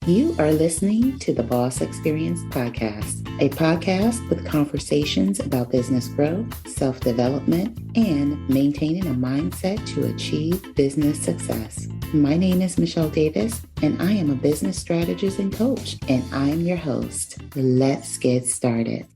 You are listening to the Boss Experience Podcast, a podcast with conversations about business growth, self-development, and maintaining a mindset to achieve business success. My name is Michele Davis, and I am a business strategist and coach, and I am your host. Let's get started.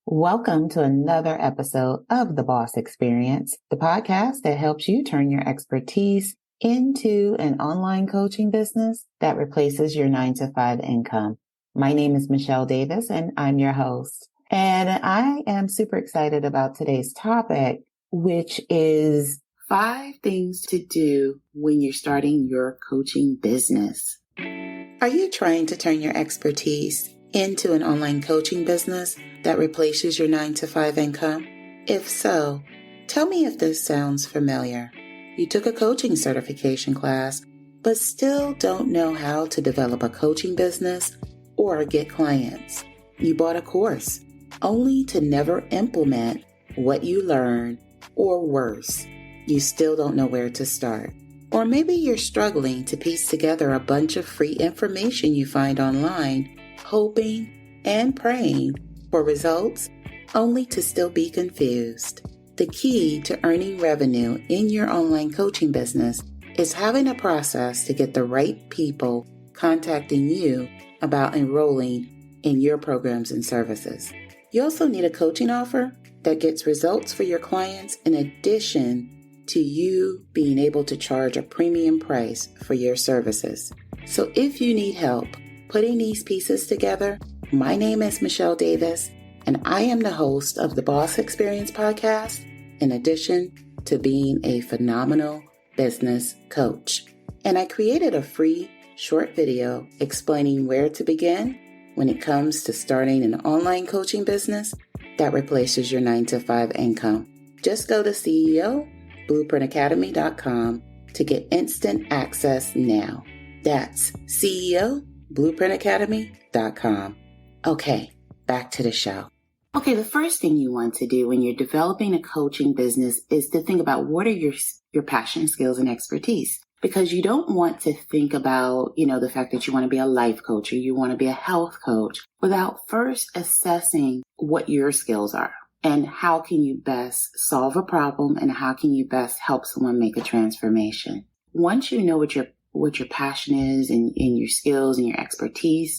Welcome to another episode of the Boss Experience, the podcast that helps you turn your expertise into an online coaching business that replaces your 9-to-5 income. My name is Michele Davis, and I'm your host. And I am super excited about today's topic, which is 5 things to do when you're starting your coaching business. Are you trying to turn your expertise into an online coaching business that replaces your 9-to-5 income? If so, tell me if this sounds familiar. You took a coaching certification class, but still don't know how to develop a coaching business or get clients. You bought a course, only to never implement what you learned, or worse, you still don't know where to start. Or maybe you're struggling to piece together a bunch of free information you find online, hoping and praying for results, only to still be confused. The key to earning revenue in your online coaching business is having a process to get the right people contacting you about enrolling in your programs and services. You also need a coaching offer that gets results for your clients in addition to you being able to charge a premium price for your services. So if you need help putting these pieces together, my name is Michele Davis, and I am the host of the Boss Experience Podcast, in addition to being a phenomenal business coach. And I created a free short video explaining where to begin when it comes to starting an online coaching business that replaces your 9-to-5 income. Just go to CEOBlueprintacademy.com to get instant access now. That's CEOBlueprintacademy.com. Okay, back to the show. Okay, the first thing you want to do when you're developing a coaching business is to think about what are your passion, skills, and expertise. Because you don't want to think about, the fact that you want to be a life coach or you want to be a health coach without first assessing what your skills are and how can you best solve a problem and how can you best help someone make a transformation. Once you know what your passion is and your skills and your expertise,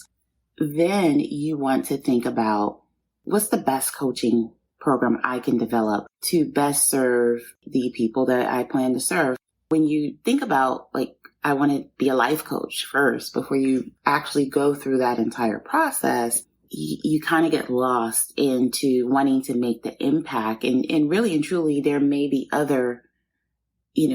then you want to think about what's the best coaching program I can develop to best serve the people that I plan to serve. When you think about, I want to be a life coach first, before you actually go through that entire process, you kind of get lost into wanting to make the impact. And really and truly, there may be other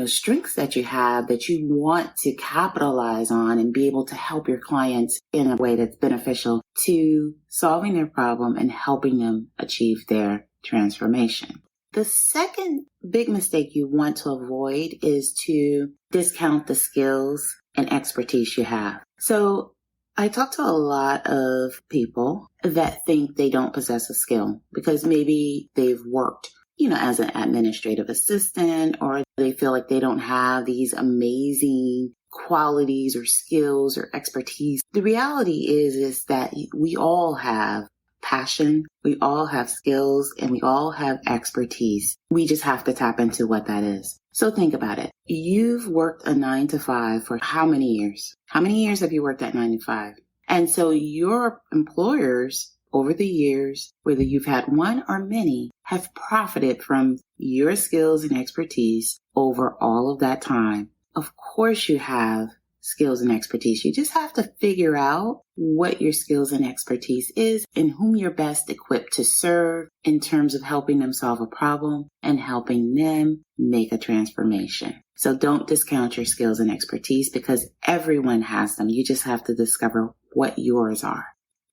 strengths that you have that you want to capitalize on and be able to help your clients in a way that's beneficial to solving their problem and helping them achieve their transformation. The second big mistake you want to avoid is to discount the skills and expertise you have. So I talk to a lot of people that think they don't possess a skill because maybe they've worked as an administrative assistant, or they feel like they don't have these amazing qualities or skills or expertise. The reality is that we all have passion, we all have skills, and we all have expertise. We just have to tap into what that is. So think about it. You've worked a 9-to-5 for how many years? How many years have you worked at 9-to-5? And so your employers over the years, whether you've had one or many, have profited from your skills and expertise over all of that time. Of course you have skills and expertise. You just have to figure out what your skills and expertise is and whom you're best equipped to serve in terms of helping them solve a problem and helping them make a transformation. So don't discount your skills and expertise because everyone has them. You just have to discover what yours are.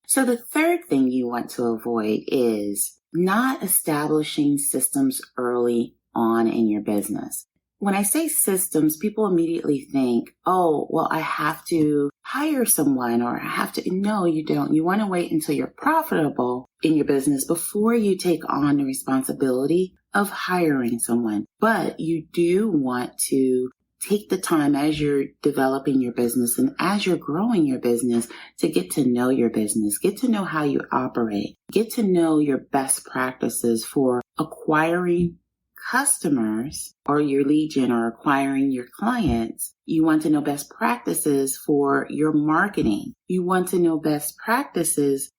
So the third thing you want to avoid is not establishing systems early on in your business. When I say systems, people immediately think, oh, well, I have to hire someone or I have to. No, you don't. You want to wait until you're profitable in your business before you take on the responsibility of hiring someone. But you do want to take the time as you're developing your business and as you're growing your business to get to know your business, get to know how you operate, get to know your best practices for acquiring customers or your lead gen or acquiring your clients. You want to know best practices for your marketing. You want to know best practices,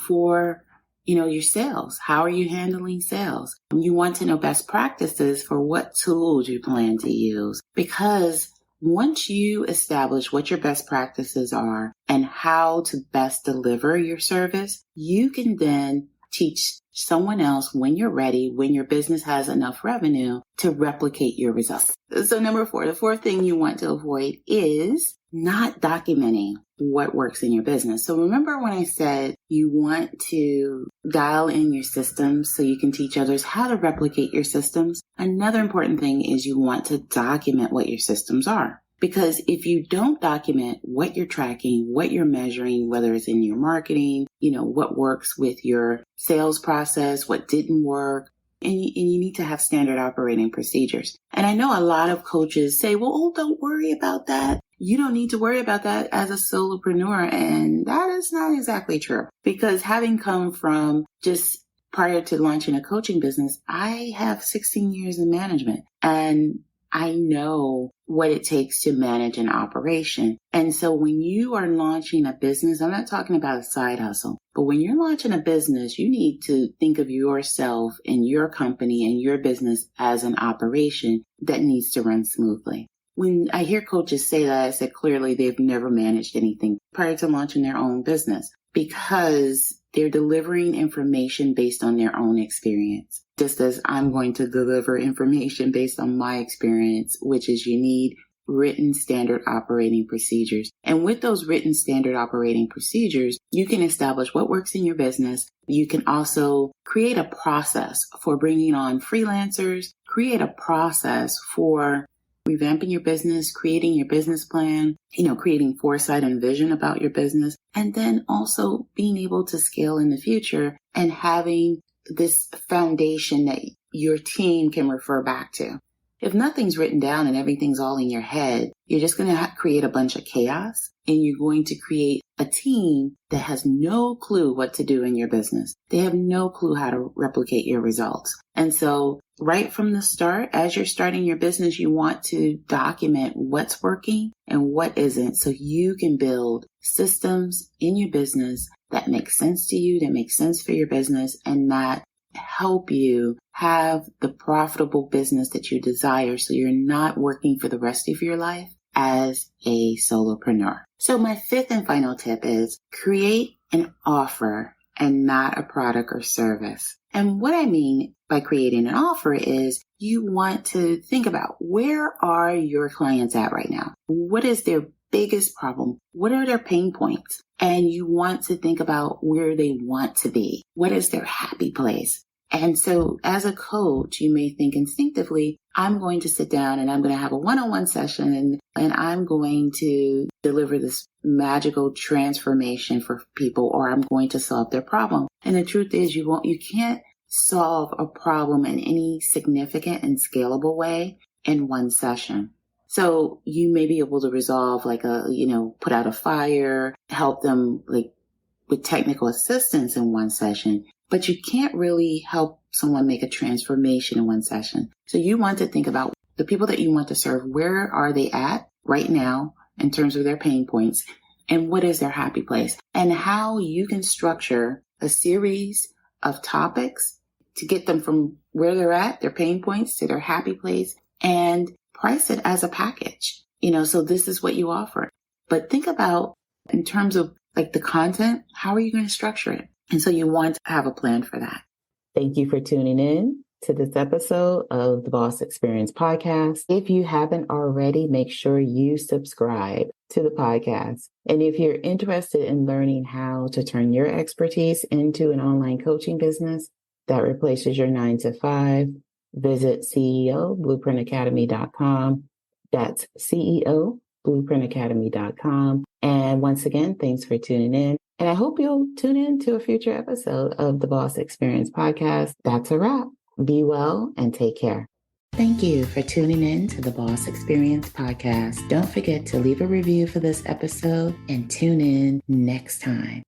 for your sales. How are you handling sales? You want to know best practices for what tools you plan to use, because once you establish what your best practices are and how to best deliver your service, you can then teach someone else when you're ready, when your business has enough revenue to replicate your results. So number 4, the fourth thing you want to avoid is not documenting what works in your business. So remember when I said you want to dial in your systems so you can teach others how to replicate your systems? Another important thing is you want to document what your systems are. Because if you don't document what you're tracking, what you're measuring, whether it's in your marketing, what works with your sales process, what didn't work, and you need to have standard operating procedures. And I know a lot of coaches say, well, don't worry about that. You don't need to worry about that as a solopreneur. And that is not exactly true. Because having come from just prior to launching a coaching business, I have 16 years in management. And I know what it takes to manage an operation. And so when you are launching a business, I'm not talking about a side hustle, but when you're launching a business, you need to think of yourself and your company and your business as an operation that needs to run smoothly. When I hear coaches say that, I said clearly they've never managed anything prior to launching their own business, because they're delivering information based on their own experience. Just as I'm going to deliver information based on my experience, which is you need written standard operating procedures. And with those written standard operating procedures, you can establish what works in your business. You can also create a process for bringing on freelancers, create a process for revamping your business, creating your business plan, creating foresight and vision about your business, and then also being able to scale in the future and having this foundation that your team can refer back to. If nothing's written down and everything's all in your head, you're just going to create a bunch of chaos, and you're going to create a team that has no clue what to do in your business. They have no clue how to replicate your results. And so right from the start, as you're starting your business, you want to document what's working and what isn't, so you can build systems in your business that make sense to you, that make sense for your business, and that help you have the profitable business that you desire, so you're not working for the rest of your life as a solopreneur. So my fifth and final tip is create an offer and not a product or service. And what I mean by creating an offer is you want to think about, where are your clients at right now? What is their biggest problem? What are their pain points? And you want to think about where they want to be. What is their happy place? And so as a coach, you may think instinctively, I'm going to sit down and I'm going to have a one-on-one session and I'm going to deliver this magical transformation for people, or I'm going to solve their problem. And the truth is you can't solve a problem in any significant and scalable way in one session. So you may be able to resolve put out a fire, help them with technical assistance in one session, but you can't really help someone make a transformation in one session. So you want to think about the people that you want to serve. Where are they at right now in terms of their pain points, and what is their happy place, and how you can structure a series of topics to get them from where they're at, their pain points, to their happy place, and price it as a package. So this is what you offer. But think about, in terms of the content, how are you going to structure it? And so you want to have a plan for that. Thank you for tuning in to this episode of the Boss Experience Podcast. If you haven't already, make sure you subscribe to the podcast. And if you're interested in learning how to turn your expertise into an online coaching business that replaces your 9-to-5, visit CEOBlueprintacademy.com. That's CEOBlueprintacademy.com. And once again, thanks for tuning in. And I hope you'll tune in to a future episode of the Boss Experience Podcast. That's a wrap. Be well and take care. Thank you for tuning in to the Boss Experience podcast. Don't forget to leave a review for this episode and tune in next time.